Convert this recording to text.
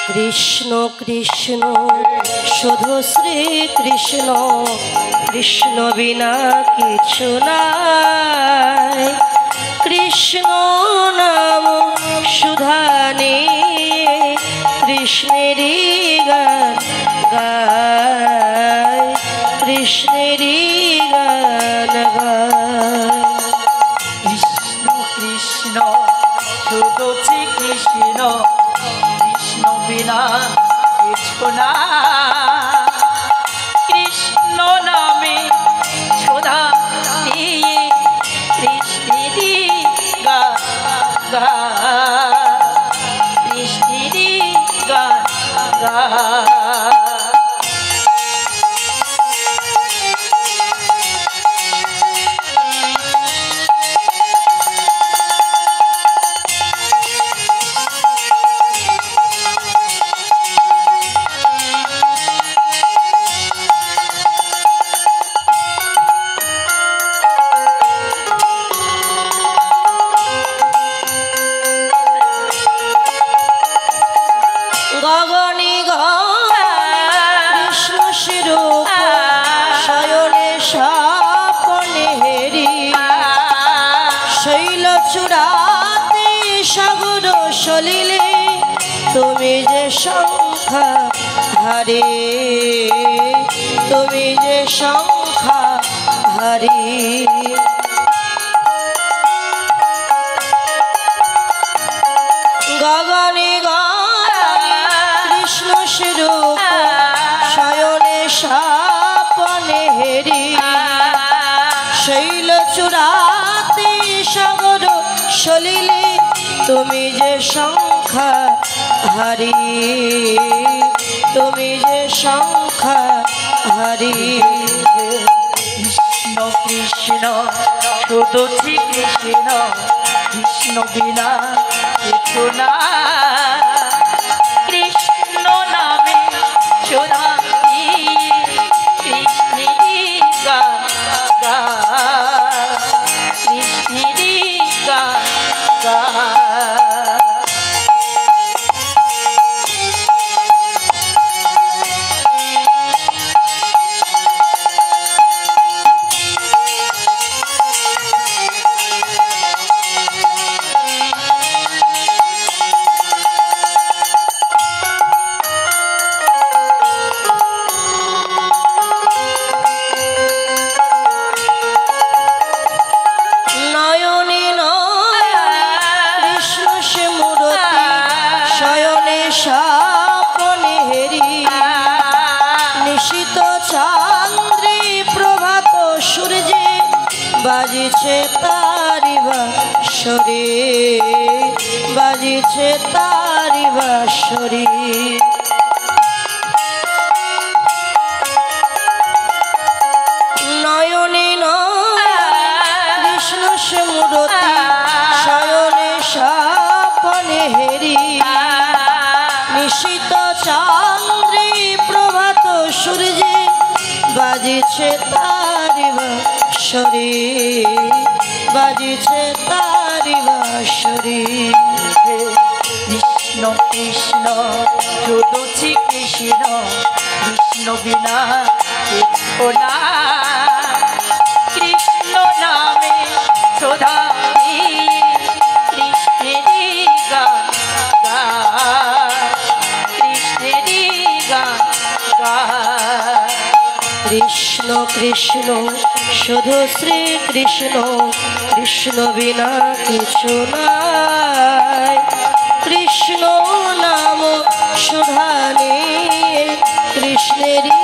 কৃষ্ণ কৃষ্ণ শুধু শ্রী কৃষ্ণ, কৃষ্ণ বিনা কিছু নাই। কৃষ্ণ নাম সুধানে কৃষ্ণেরই গান গায়, কৃষ্ণেরই গান গায়। কৃষ্ণ কৃষ্ণ শুধু শ্রী কৃষ্ণ, কৃষ্ণ বিনা কিছু না। কৃষ্ণ নামে সুধা নিয়ে কৃষ্ণেরই গান গায়, কৃষ্ণেরই গান গায়। গগনে কৃষ্ণ স্বরূপ শয়নে স্বপনে হেরি, শৈল চূড়াতে সাগর সলিলে তুমি যে সংখ্যা হারে, তুমি যে সংখ্যা হারি। গগনে কৃষ্ণ স্বরূপ শয়নে স্বপনে হেরি, শৈল চূড়াতে সাগর সলিলে তুমি যে সংখ্যা হারি, তুমি যে সংখ্যা হারি। কৃষ্ণ কৃষ্ণ শুধু শ্রী কৃষ্ণ, কৃষ্ণ বিনা কিছু না। কৃষ্ণ নামে সুধা নিয়ে কৃষ্ণেরই গান গায়, কৃষ্ণেরই গান গায়। স্বপনে হেরি, নিশিত চান্দ্রে প্রভাত সূর্যে বাজিছে তারি বাঁশরি, বাজিছে তারি বাঁশরি। নয়নে কৃষ্ণ সে মূরতি শয়নে স্বপনে হেরি, নিশিত চান্দ্রে প্রভাত সূর্যে বাজিছে তারি বাঁশরি, বাজিছে তারি বাঁশরি। কৃষ্ণ কৃষ্ণ শুধু শ্রী কৃষ্ণ, কৃষ্ণ বিনা কিছু না। কৃষ্ণ নামে সুধা নিয়ে কৃষ্ণেরই গান গায়, কৃষ্ণেরই গান গায়। কৃষ্ণ কৃষ্ণ শুধু শ্রী কৃষ্ণ, কৃষ্ণ বিনা কিছু নাই। কৃষ্ণ নাম সুধানে কৃষ্ণেরই